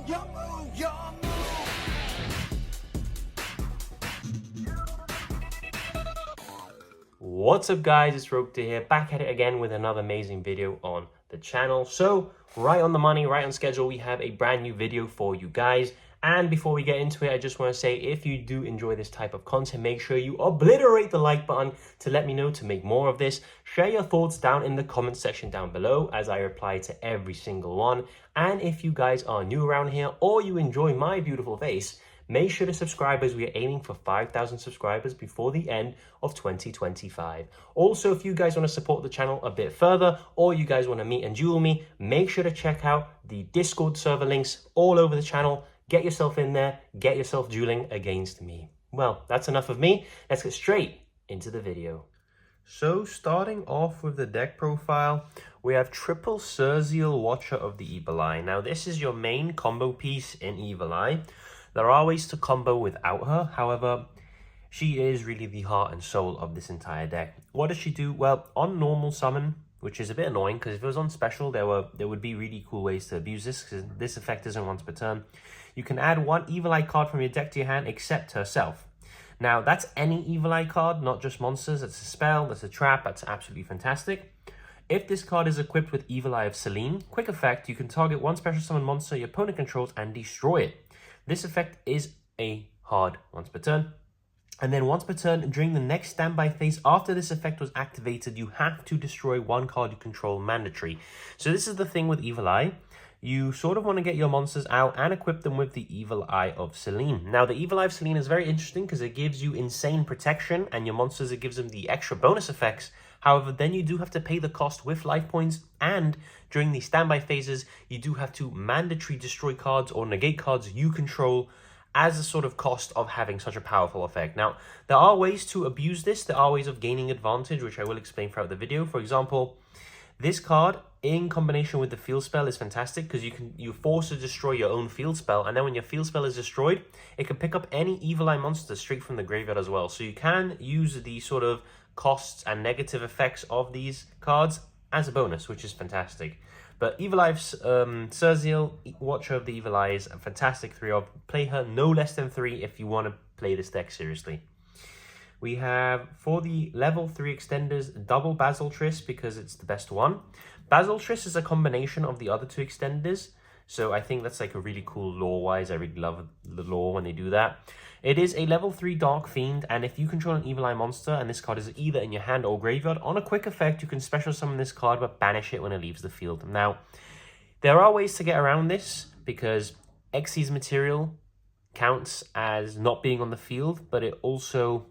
Your move, your move. What's up guys, it's Rogue here, back at it again with another amazing video on the channel. So, right on the money, right on schedule, we have a brand new video for you guys. And before we get into it, I just want to say, if you do enjoy this type of content, make sure you obliterate the like button to let me know to make more of this. Share your thoughts down in the comment section down below as I reply to every single one. And if you guys are new around here or you enjoy my beautiful face, make sure to subscribe as we are aiming for 5,000 subscribers before the end of 2025. Also, if you guys want to support the channel a bit further or you guys want to meet and duel me, make sure to check out the Discord server links all over the channel. Get yourself in there, get yourself dueling against me. Well, that's enough of me. Let's get straight into the video. So, starting off with the deck profile, we have Triple Cerzial, Watcher of the Evil Eye. Now, this is your main combo piece in Evil Eye. There are ways to combo without her, however, she is really the heart and soul of this entire deck. What does she do? Well, on normal summon, which is a bit annoying, because if it was on special, there would be really cool ways to abuse this, because this effect isn't once per turn. You can add one Evil Eye card from your deck to your hand, except herself. Now, that's any Evil Eye card, not just monsters. That's a spell, that's a trap, that's absolutely fantastic. If this card is equipped with Evil Eye of Selene, quick effect, you can target one special summon monster your opponent controls and destroy it. This effect is a hard once per turn. And then once per turn, during the next standby phase, after this effect was activated, you have to destroy one card you control mandatory. So this is the thing with Evil Eye. You sort of want to get your monsters out and equip them with the Evil Eye of Selene. Now, the Evil Eye of Selene is very interesting because it gives you insane protection, and your monsters, it gives them the extra bonus effects. However, then you do have to pay the cost with life points, and during the standby phases, you do have to mandatory destroy cards or negate cards you control as a sort of cost of having such a powerful effect. Now, there are ways to abuse this. There are ways of gaining advantage, which I will explain throughout the video. For example, this card in combination with the field spell is fantastic because you're forced to destroy your own field spell, and then when your field spell is destroyed, it can pick up any Evil Eye monster straight from the graveyard as well. So you can use the sort of costs and negative effects of these cards as a bonus, which is fantastic. But Evil Eye Cerzial, Watcher of the Evil Eye, is a fantastic 3-of. Play her no less than 3 if you want to play this deck seriously. We have, for the level 3 extenders, double Basiltris because it's the best one. Basiltris is a combination of the other 2 extenders, so I think that's like a really cool lore-wise. I really love the lore when they do that. It is a level 3 Dark Fiend, and if you control an Evil Eye monster and this card is either in your hand or graveyard, on a quick effect, you can special summon this card but banish it when it leaves the field. Now, there are ways to get around this because Xyz material counts as not being on the field, but it also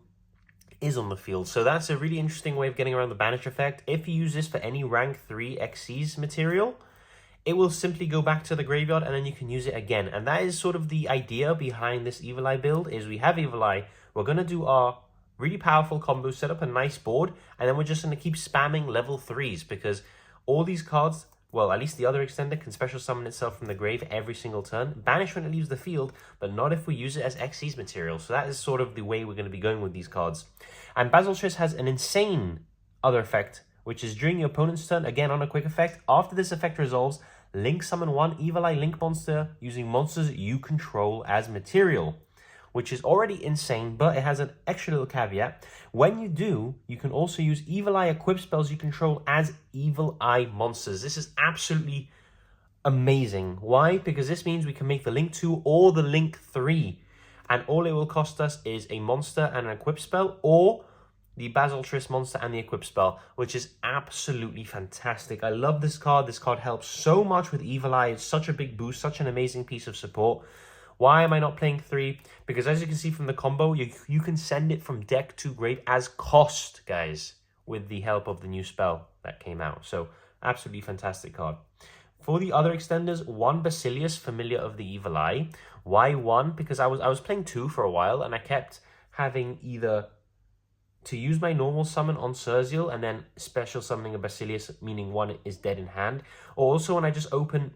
is on the field. So that's a really interesting way of getting around the banish effect. If you use this for any rank 3 Xyz material, it will simply go back to the graveyard and then you can use it again. And that is sort of the idea behind this Evil Eye build, is we have Evil Eye, we're going to do our really powerful combo, set up a nice board, and then we're just going to keep spamming level 3s because all these cards, well, at least the other extender can special summon itself from the grave every single turn, banish when it leaves the field, but not if we use it as Xyz material. So that is sort of the way we're going to be going with these cards. And Basiltris has an insane other effect, which is during your opponent's turn, again on a quick effect. After this effect resolves, link summon one Evil Eye Link monster using monsters you control as material, which is already insane, but it has an extra little caveat. When you do, you can also use Evil Eye equip spells you control as Evil Eye monsters. This is absolutely amazing. Why? Because this means we can make the Link 2 or the Link 3, and all it will cost us is a monster and an equip spell, or the Basiltris monster and the equip spell, which is absolutely fantastic. I love this card. This card helps so much with Evil Eye. It's such a big boost, such an amazing piece of support. Why am I not playing 3? Because as you can see from the combo, you can send it from deck to grave as cost, guys, with the help of the new spell that came out. So, absolutely fantastic card. For the other extenders, 1 Basilius, Familiar of the Evil Eye. Why 1? Because I was playing 2 for a while, and I kept having either to use my normal summon on Cerzial and then special summoning a Basilius, meaning 1 is dead in hand. Or also when I just open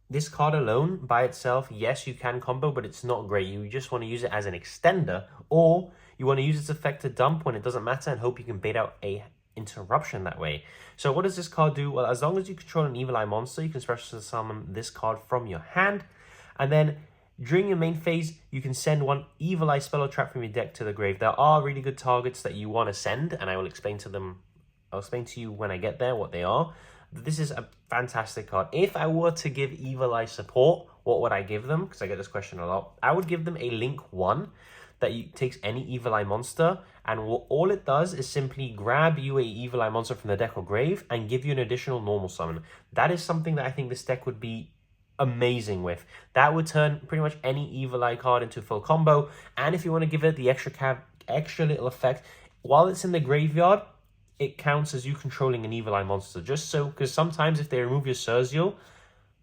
this card alone by itself, yes, you can combo, but it's not great. You just want to use it as an extender, or you want to use its effect to dump when it doesn't matter and hope you can bait out a interruption that way. So what does this card do? Well, as long as you control an Evil Eye monster, you can special summon this card from your hand. And then during your main phase, you can send one Evil Eye spell or trap from your deck to the grave. There are really good targets that you want to send, and I will explain to them. I'll explain to you when I get there what they are. This is a fantastic card. If I were to give Evil Eye support, what would I give them? Because I get this question a lot. I would give them a Link 1 that takes any Evil Eye monster, and all it does is simply grab you a Evil Eye monster from the deck or grave and give you an additional normal summon. That is something that I think this deck would be amazing with. That would turn pretty much any Evil Eye card into a full combo. And if you want to give it the extra little effect, while it's in the graveyard, it counts as you controlling an Evil Eye monster. Just so, because sometimes if they remove your Sergio,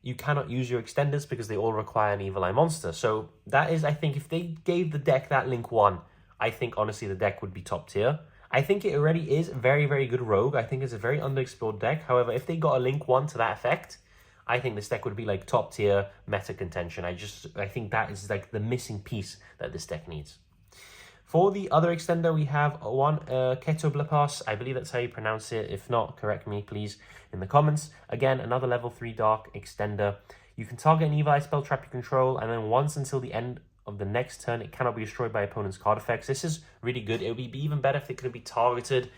you cannot use your extenders because they all require an Evil Eye monster. So that is, I think, if they gave the deck that Link 1, I think honestly the deck would be top tier. I think it already is very, very good rogue. I think it's a very underexplored deck. However, if they got a Link 1 to that effect, I think this deck would be like top tier meta contention. I think that is like the missing piece that this deck needs. For the other extender, we have one Ketoblapas. I believe that's how you pronounce it. If not, correct me, please, in the comments. Again, another level 3 dark extender. You can target an Evil Eye spell trap you control, and then once until the end of the next turn, it cannot be destroyed by opponent's card effects. This is really good. It would be even better if it could be targeted,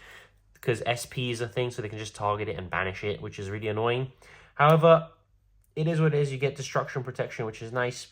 because SP is a thing, so they can just target it and banish it, which is really annoying. However, it is what it is. You get destruction protection, which is nice.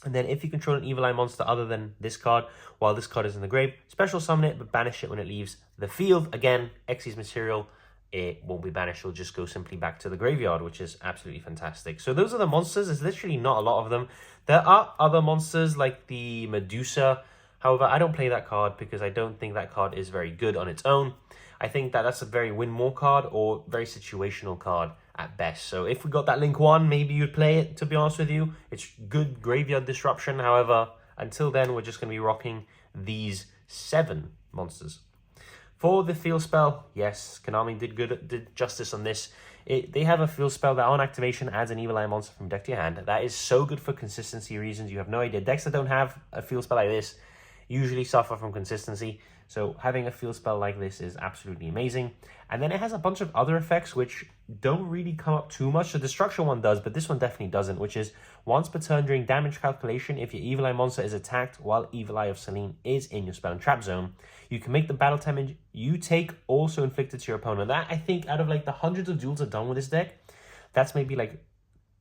And then if you control an Evil Eye monster other than this card, while this card is in the grave, special summon it, but banish it when it leaves the field. Again, Xyz material, it won't be banished. It'll just go simply back to the graveyard, which is absolutely fantastic. So those are the monsters. There's literally not a lot of them. There are other monsters like the Medusa. However, I don't play that card because I don't think that card is very good on its own. I think that that's a very win more card or very situational card at best. So if we got that Link 1, maybe you'd play it, to be honest with you. It's good graveyard disruption. However, until then, we're just going to be rocking these 7 monsters. For the field spell, yes, Konami did justice on this. They have a field spell that on activation adds an Evil Eye monster from deck to your hand. That is so good for consistency reasons. You have no idea. Decks that don't have a field spell like this usually suffer from consistency. So having a field spell like this is absolutely amazing. And then it has a bunch of other effects which don't really come up too much. The destruction one does, but this one definitely doesn't, which is once per turn during damage calculation, if your Evil Eye monster is attacked while Evil Eye of Selene is in your spell and trap zone, you can make the battle damage you take also inflicted to your opponent. That, I think, out of like the hundreds of duels I've done with this deck, that's maybe like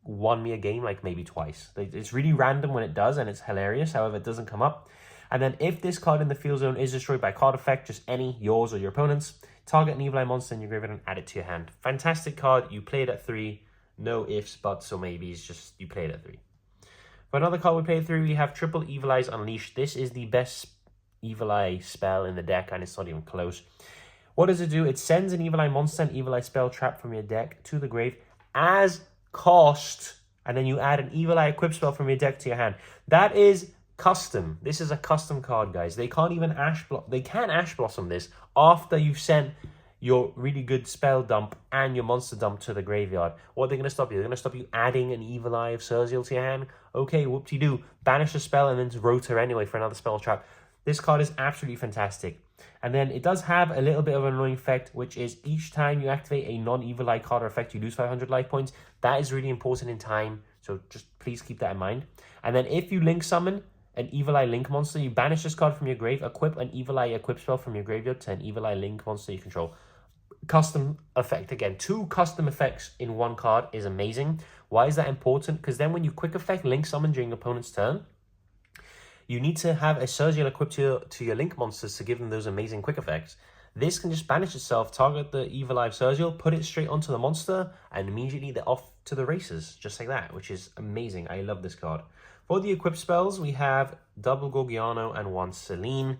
won me a game like maybe twice. It's really random when it does, and it's hilarious. However, it doesn't come up. And then if this card in the field zone is destroyed by card effect, just any, yours or your opponent's, target an Evil Eye monster in your graveyard and add it to your hand. Fantastic card. You play it at 3. No ifs, buts, or maybes. Just you play it at 3. For another card we play at 3, we have Triple Evil Eyes Unleashed. This is the best Evil Eye spell in the deck, and it's not even close. What does it do? It sends an Evil Eye monster and Evil Eye spell trap from your deck to the grave as cost, and then you add an Evil Eye equip spell from your deck to your hand. That is custom. This is a custom card, guys. They can't even they can Ash Blossom this after you've sent your really good spell dump and your monster dump to the graveyard. What are they going to stop you? They're going to stop you adding an Evil Eye of Sergio to your hand? Okay, whoop-de-doo. Banish the spell and then rotor anyway for another spell trap. This card is absolutely fantastic. And then it does have a little bit of an annoying effect, which is each time you activate a non-Evil Eye card or effect, you lose 500 life points. That is really important in time, so just please keep that in mind. And then if you link summon an Evil Eye Link monster, you banish this card from your grave, equip an Evil Eye equip spell from your graveyard to an Evil Eye Link monster you control. Custom effect again. 2 custom effects in 1 card is amazing. Why is that important? Because then when you quick effect Link summon during your opponent's turn, you need to have a Sergio equipped to your Link monsters to give them those amazing quick effects. This can just banish itself, target the Evil Eye of Sergio, put it straight onto the monster, and immediately they're off to the races, just like that, which is amazing. I love this card. For the equip spells, we have double Gorgiano and 1 Selene.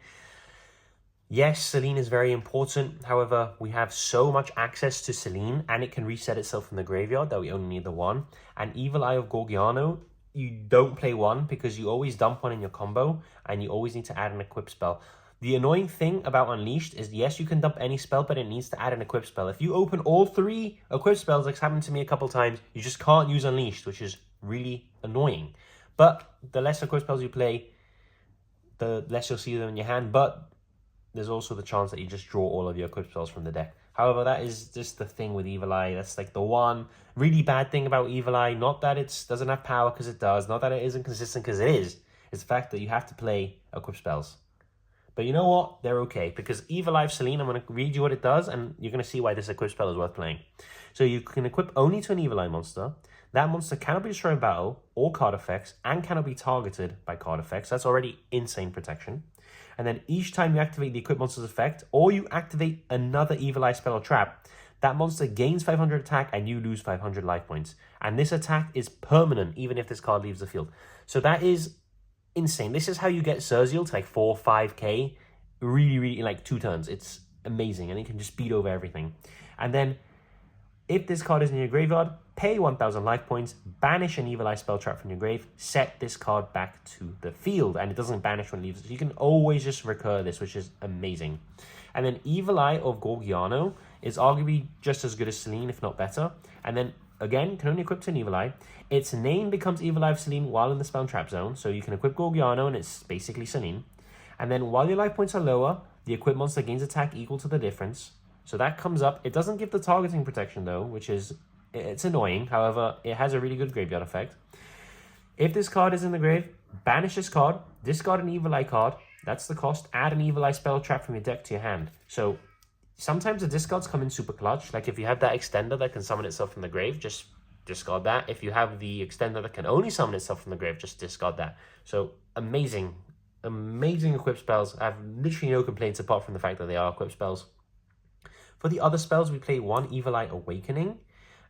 Yes, Selene is very important. However, we have so much access to Selene, and it can reset itself from the graveyard that we only need the 1. And Evil Eye of Gorgiano, you don't play 1 because you always dump 1 in your combo, and you always need to add an equip spell. The annoying thing about Unleashed is, yes, you can dump any spell, but it needs to add an equip spell. If you open all 3 equip spells, like it's happened to me a couple times, you just can't use Unleashed, which is really annoying. But the less equip spells you play, the less you'll see them in your hand. But there's also the chance that you just draw all of your equip spells from the deck. However, that is just the thing with Evil Eye. That's like the one really bad thing about Evil Eye. Not that it doesn't have power, because it does. Not that it isn't consistent, because it is. It's the fact that you have to play equip spells. But you know what? They're okay, because Evil Eye of Selene, I'm going to read you what it does, and you're going to see why this equip spell is worth playing. So you can equip only to an Evil Eye monster. That monster cannot be destroyed in battle or card effects, and cannot be targeted by card effects. That's already insane protection. And then each time you activate the equipped monster's effect, or you activate another Evil Eye spell or trap, that monster gains 500 attack and you lose 500 life points. And this attack is permanent, even if this card leaves the field. So that is insane. This is how you get Serziel to like 4 or 5k really in like 2 turns. It's amazing, and it can just beat over everything. And then if this card is in your graveyard, pay 1000 life points, banish an Evil Eye spell trap from your grave, set this card back to the field, and it doesn't banish when it leaves. So you can always just recur this, which is amazing. And then Evil Eye of Gorgiano is arguably just as good as Selene, if not better. And then again, can only equip to an Evil Eye. Its name becomes Evil Eye of Selene while in the spell and trap zone, so you can equip Gorgiano and it's basically Selene. And then while your life points are lower, the equipped monster gains attack equal to the difference. So that comes up. It doesn't give the targeting protection though, which is, it's annoying. However, it has a really good graveyard effect. If this card is in the grave, banish this card, discard an Evil Eye card, that's the cost, add an Evil Eye spell trap from your deck to your hand. So sometimes the discards come in super clutch. Like if you have that extender that can summon itself from the grave, just discard that. If you have the extender that can only summon itself from the grave, just discard that. So amazing equip spells. I have literally no complaints apart from the fact that they are equip spells. For the other spells, we play 1 Evil Eye Awakening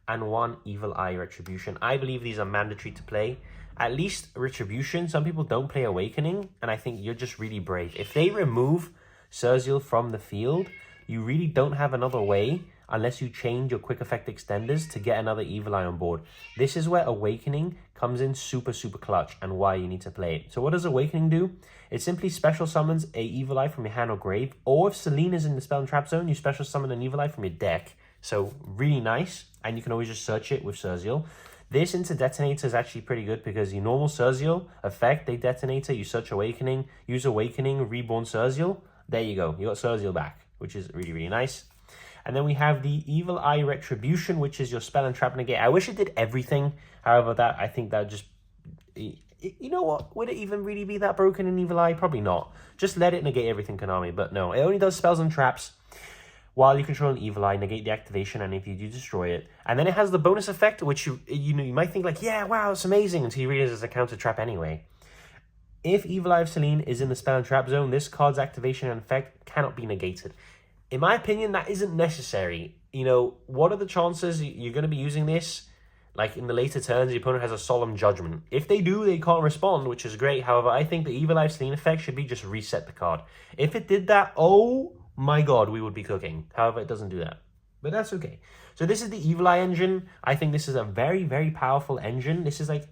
and 1 Evil Eye Retribution. I believe these are mandatory to play. At least Retribution. Some people don't play Awakening, and I think you're just really brave. If they remove Serziel from the field, you really don't have another way unless you change your quick effect extenders to get another Evil Eye on board. This is where Awakening comes in super clutch and why you need to play it. So what does Awakening do? It simply special summons a Evil Eye from your hand or grave, or if Selene is in the spell and trap zone, you special summon an Evil Eye from your deck. So really nice, and you can always just search it with Serziel. This into Detonator is actually pretty good because your normal Serziel effect, they Detonator, you search Awakening, use Awakening, reborn Serziel. There you go, you got Serziel back, which is really nice. And then we have the Evil Eye Retribution, which is your spell and trap negate. I wish it did everything. However, that I think that just... You know what? Would it even really be that broken in Evil Eye? Probably not. Just let it negate everything, Konami. But no, it only does spells and traps. While you control an Evil Eye, negate the activation, and if you do, destroy it. And then it has the bonus effect, which you might think like, yeah, wow, it's amazing, until you realize it's a counter trap anyway. If Evil Eye of Selene is in the spell and trap zone, this card's activation and effect cannot be negated. In my opinion, that isn't necessary. You know, what are the chances you're going to be using this? Like in the later turns, the opponent has a Solemn Judgment. If they do, they can't respond, which is great. However, I think the Evil Eye of Selene effect should be just reset the card. If it did that, oh my god, we would be cooking. However, it doesn't do that. But that's okay. So this is the Evil Eye engine. I think this is a very powerful engine. This is like,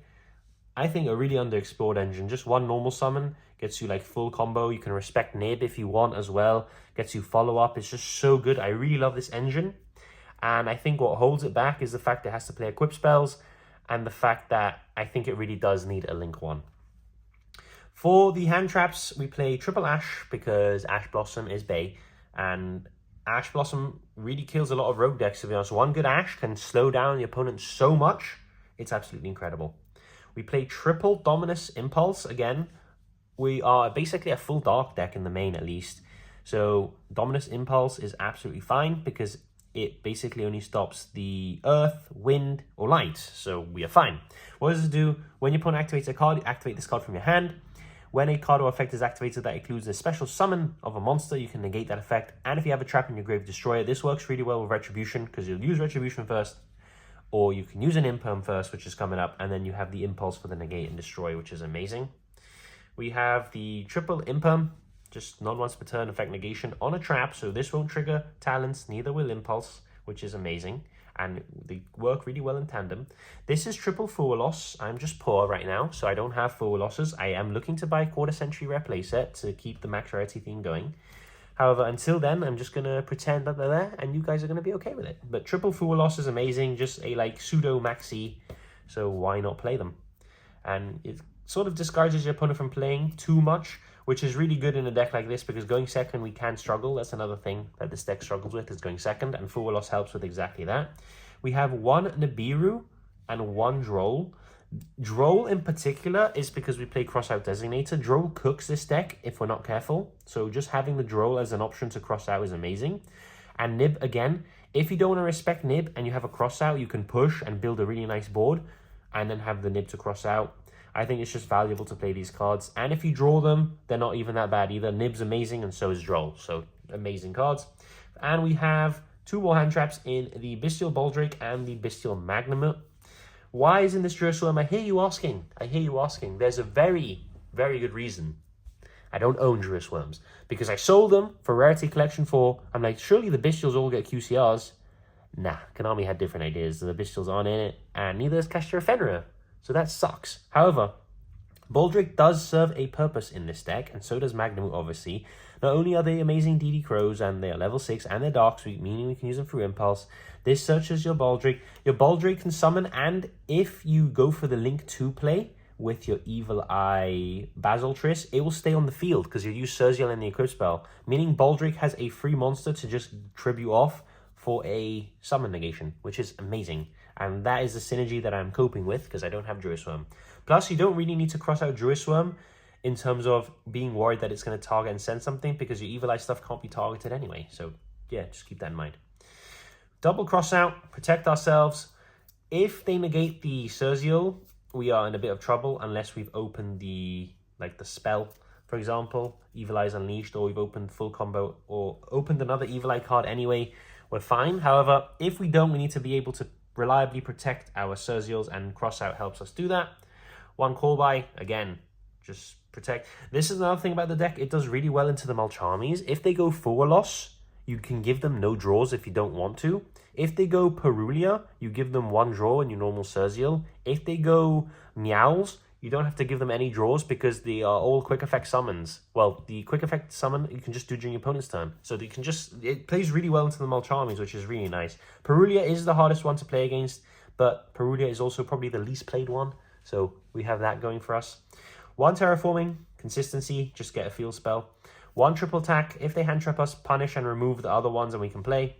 I think, a really underexplored engine. Just one normal summon gets you like full combo. You can respect Nib if you want as well. Gets you follow up. It's just so good. I really love this engine. And I think what holds it back is the fact it has to play equip spells, and the fact that I think it really does need a Link 1. For the hand traps, we play Triple Ash because Ash Blossom is Bay, and Ash Blossom really kills a lot of rogue decks, to be honest. One good Ash can slow down the opponent so much, it's absolutely incredible. We play Triple Dominus Impulse again. We are basically a full dark deck in the main, at least. So Dominus Impulse is absolutely fine because it basically only stops the earth, wind, or light. So we are fine. What does it do? When your opponent activates a card, you activate this card from your hand. When a card or effect is activated that includes a special summon of a monster, you can negate that effect. And if you have a trap in your grave, destroy it. This works really well with Retribution because you'll use Retribution first, or you can use an Imperm first, which is coming up, and then you have the Impulse for the negate and destroy, which is amazing. We have the Triple Imperm, just not once per turn effect negation on a trap, so this won't trigger Talents, neither will Impulse, which is amazing, and they work really well in tandem. This is Triple Foolos. I'm just poor right now, so I don't have Foolosses. I am looking to buy Quarter Century Rare playset to keep the max rarity theme going. However, until then, I'm just going to pretend that they're there, and you guys are going to be okay with it. But Triple Foolos is amazing, just a like pseudo maxi, so why not play them? And it sort of discourages your opponent from playing too much. which is really good in a deck like this because going second we can struggle. That's another thing that this deck struggles with, is going second, and Full Loss helps with exactly that. We have one Nibiru and one Droll. Droll in particular is because we play Crossout Designator. Droll cooks this deck if we're not careful, so just having the Droll as an option to cross out is amazing. And Nib, again, if you don't want to respect Nib and you have a crossout, you can push and build a really nice board and then have the Nib to cross out. I think it's just valuable to play these cards. And if you draw them, they're not even that bad either. Nib's amazing and so is Droll. So amazing cards. And we have two more hand traps in the Bestial Baldrake and the Bestial Magnamut. Why isn't this Jerusalem? I hear you asking. There's a very, very good reason I don't own Jerusalem. Because I sold them for Rarity Collection 4. I'm like, surely the Bestials all get QCRs. Nah, Konami had different ideas. The Bestials aren't in it, and neither is Castra Fenrir. So that sucks. However, Baldrake does serve a purpose in this deck, and so does Magnamut, obviously. Not only are they amazing DD Crows, and they are level 6, and they're Dark Sweep, meaning we can use them through Impulse. This searches your Baldrake. Your Baldrake can summon, and if you go for the Link 2 play with your Evil Eye Basiltris, it will stay on the field because you use Surziel in the Equip spell, meaning Baldrake has a free monster to just tribute off for a summon negation, which is amazing. And that is the synergy that I'm coping with because I don't have Druisworm. Plus, you don't really need to cross out Druisworm in terms of being worried that it's going to target and send something because your Evil Eye stuff can't be targeted anyway. So yeah, just keep that in mind. Double cross out, protect ourselves. If they negate the Surziel, we are in a bit of trouble unless we've opened the spell, for example, Evil Eye's Unleashed, or we've opened full combo or opened another Evil Eye card anyway. We're fine. However, if we don't, we need to be able to reliably protect our Surziels, and Crossout helps us do that. One call by, again, just protect. This is another thing about the deck. It does really well into the Malcharmies. If they go Full Loss, you can give them no draws if you don't want to. If they go Perulia, you give them one draw in your normal Surziel. If they go Meows, you don't have to give them any draws because they are all quick effect summons. Well, the quick effect summon you can just do during your opponent's turn. So you can it plays really well into the Malcharmies, which is really nice. Perulia is the hardest one to play against, but Perulia is also probably the least played one. So we have that going for us. One Terraforming, consistency, just get a field spell. One triple attack, if they hand trap us, punish and remove the other ones and we can play.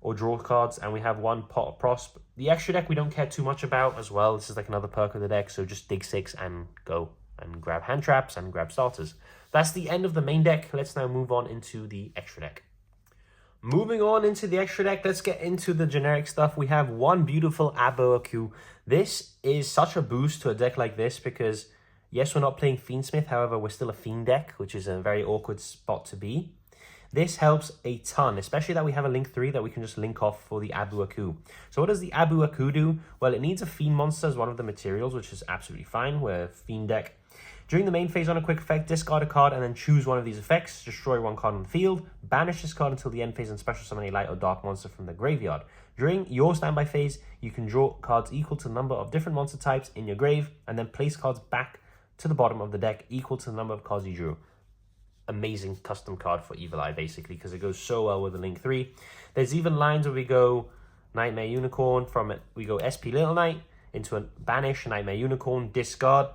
Or draw cards, and we have one Pot of Prosp. The extra deck we don't care too much about as well. This is like another perk of the deck, so just dig 6 and go and grab hand traps and grab starters. That's the end of the main deck. Let's now move on into the extra deck. Moving on into the extra deck, let's get into the generic stuff. We have one beautiful Aboaku. This is such a boost to a deck like this because, yes, we're not playing Fiendsmith, however, we're still a Fiend deck, which is a very awkward spot to be. This helps a ton, especially that we have a Link 3 that we can just link off for the Aboaku. So what does the Aboaku do? Well, it needs a Fiend monster as one of the materials, which is absolutely fine. We're a Fiend deck. During the main phase on a quick effect, discard a card and then choose one of these effects. Destroy one card on the field. Banish this card until the end phase and special summon a light or dark monster from the graveyard. During your standby phase, you can draw cards equal to the number of different monster types in your grave and then place cards back to the bottom of the deck equal to the number of cards you drew. Amazing custom card for Evil Eye, basically, because it goes so well with the Link 3. There's even lines where we go Nightmare Unicorn, from it we go SP Little Knight into a Banish, Nightmare Unicorn, discard,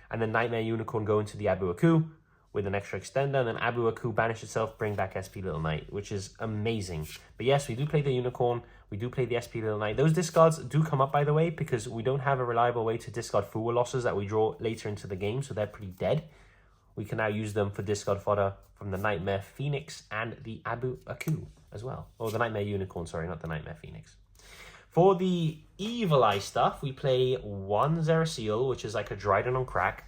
and then Nightmare Unicorn go into the Aboaku with an extra extender, and then Aboaku banish itself, bring back SP Little Knight, which is amazing. But yes, we do play the Unicorn, we do play the SP Little Knight. Those discards do come up, by the way, because we don't have a reliable way to discard Full Losses that we draw later into the game, so they're pretty dead. We can now use them for discard fodder from the Nightmare Phoenix and the Aboaku as well. Or the Nightmare Unicorn, sorry, not the Nightmare Phoenix. For the Evil Eye stuff, we play one Zerasil, which is like a Dryden on crack,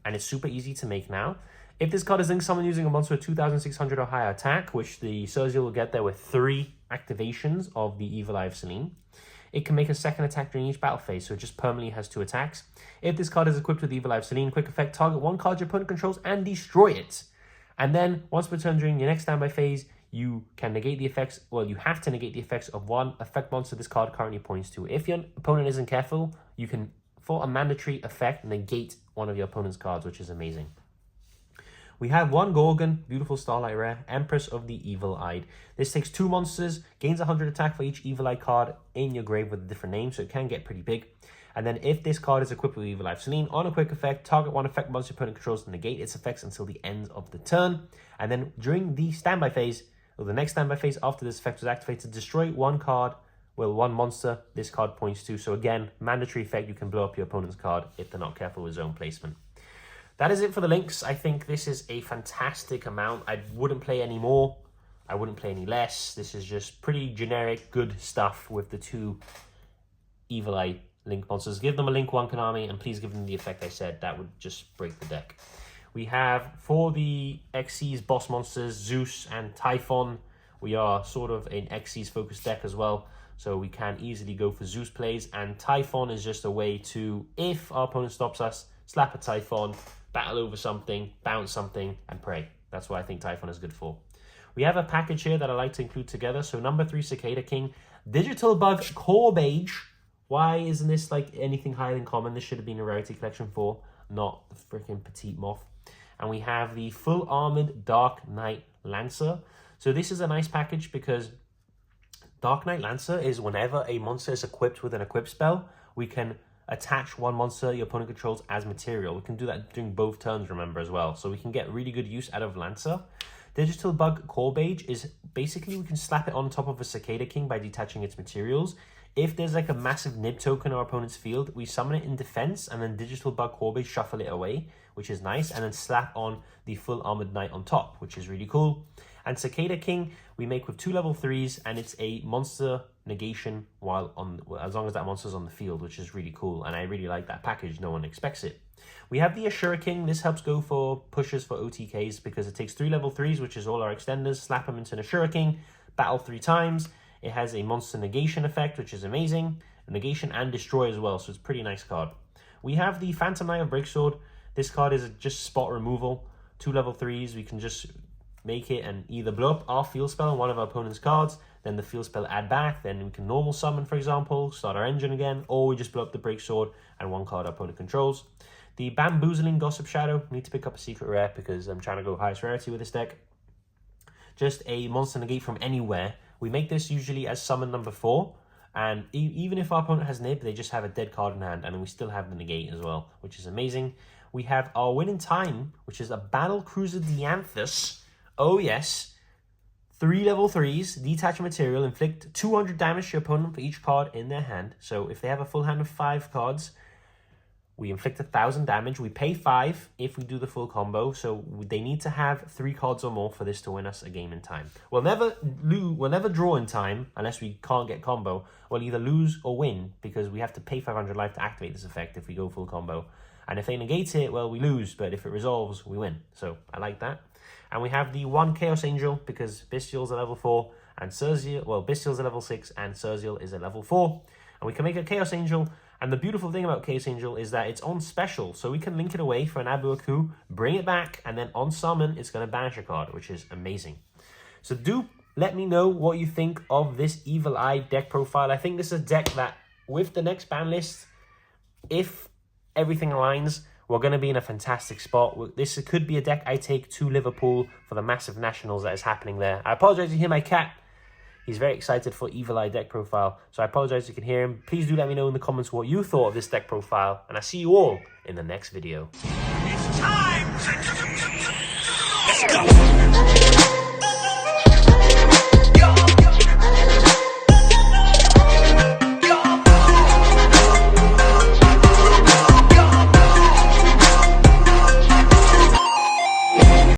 and it's super easy to make now. If this card is linked someone using a monster with 2,600 or higher attack, which the Surziel will get there with 3 activations of the Evil Eye of Selene, it can make a second attack during each battle phase, so it just permanently has 2 attacks. If this card is equipped with Evil Eye of Selene, quick effect, target one card your opponent controls and destroy it. And then, once per turn during your next standby phase, you can negate the effects, well, you have to negate the effects of one effect monster this card currently points to. If your opponent isn't careful, you can, for a mandatory effect, negate one of your opponent's cards, which is amazing. We have one Gorgon, beautiful Starlight Rare, Empress of the Evil Eyed. This takes 2 monsters, gains 100 attack for each Evil Eye card in your grave with a different name, so it can get pretty big. And then if this card is equipped with Evil Eye of Selene, on a quick effect, target one effect monster opponent controls to negate its effects until the end of the turn. And then during the standby phase, or the next standby phase after this effect was activated, destroy one card, well, one monster this card points to. So again, mandatory effect, you can blow up your opponent's card if they're not careful with zone placement. That is it for the links. I think this is a fantastic amount. I wouldn't play any more. I wouldn't play any less. This is just pretty generic, good stuff with the 2 Evil Eye link monsters. Give them a link 1 Konami, and please give them the effect I said. That would just break the deck. We have, for the Xyz boss monsters, Zeus and Typhon. We are sort of an Xyz focused deck as well, so we can easily go for Zeus plays. And Typhon is just a way to, if our opponent stops us, slap a Typhon, battle over something, bounce something, and pray. That's what I think Typhon is good for. We have a package here that I like to include together. So number 3, Cicada King. Digital Bug Core Beige. Why isn't this like anything higher than common? This should have been a Rarity Collection 4, not the freaking Petite Moth. And we have the Full Armored Dark Knight Lancer. So this is a nice package because Dark Knight Lancer is whenever a monster is equipped with an equip spell, we can attach one monster your opponent controls as material. We can do that during both turns, remember, as well. So we can get really good use out of Lancer. Digital Bug Core Beige is basically we can slap it on top of a Cicada King by detaching its materials. If there's like a massive nib token in our opponent's field, we summon it in defense and then Digital Bug Core Beige shuffle it away, which is nice, and then slap on the Full Armored Knight on top, which is really cool. And Cicada King, we make with 2 level 3s, and it's a monster negation while on, as long as that monster's on the field, which is really cool. And I really like that package. No one expects it. We have the Ashura King. This helps go for pushes for OTKs because it takes 3 level 3s, which is all our extenders, slap them into an Ashura King, battle 3 times. It has a monster negation effect, which is amazing. Negation and destroy as well, so it's a pretty nice card. We have the Phantom Knight of Breaksword. This card is just spot removal. 2 level 3s, we can just make it and either blow up our field spell on one of our opponent's cards, then the field spell add back, then we can normal summon, for example, start our engine again, or we just blow up the Breaksword and 1 card our opponent controls. The Bamboozling Gossip Shadow, need to pick up a secret rare because I'm trying to go highest rarity with this deck. Just a monster negate from anywhere. We make this usually as summon number 4, and even if our opponent has nib, they just have a dead card in hand, and we still have the negate as well, which is amazing. We have our Win in Time, which is a Battle Cruiser Dianthus. Oh yes, 3 level 3s, detach material, inflict 200 damage to your opponent for each card in their hand. So if they have a full hand of 5 cards, we inflict 1,000 damage. We pay 5 if we do the full combo. So they need to have 3 cards or more for this to win us a game in time. We'll never draw in time unless we can't get combo. We'll either lose or win because we have to pay 500 life to activate this effect if we go full combo. And if they negate it, well, we lose. But if it resolves, we win. So I like that. And we have the 1 Chaos Angel because Bestial's a level 4 and Cerziel, well, Bestial's a level 6 and Cerziel is a level 4. And we can make a Chaos Angel. And the beautiful thing about Chaos Angel is that it's on special. So we can link it away for an Abu Aku, bring it back, and then on summon, it's going to banish a card, which is amazing. So do let me know what you think of this Evil Eye deck profile. I think this is a deck that, with the next ban list, if everything aligns, we're going to be in a fantastic spot. This could be a deck I take to Liverpool for the massive nationals that is happening there. I apologize to hear my cat. He's very excited for Evil Eye deck profile, so I apologize you can hear him. Please do let me know in the comments what you thought of this deck profile, and I see you all in the next video. It's time! Let's go!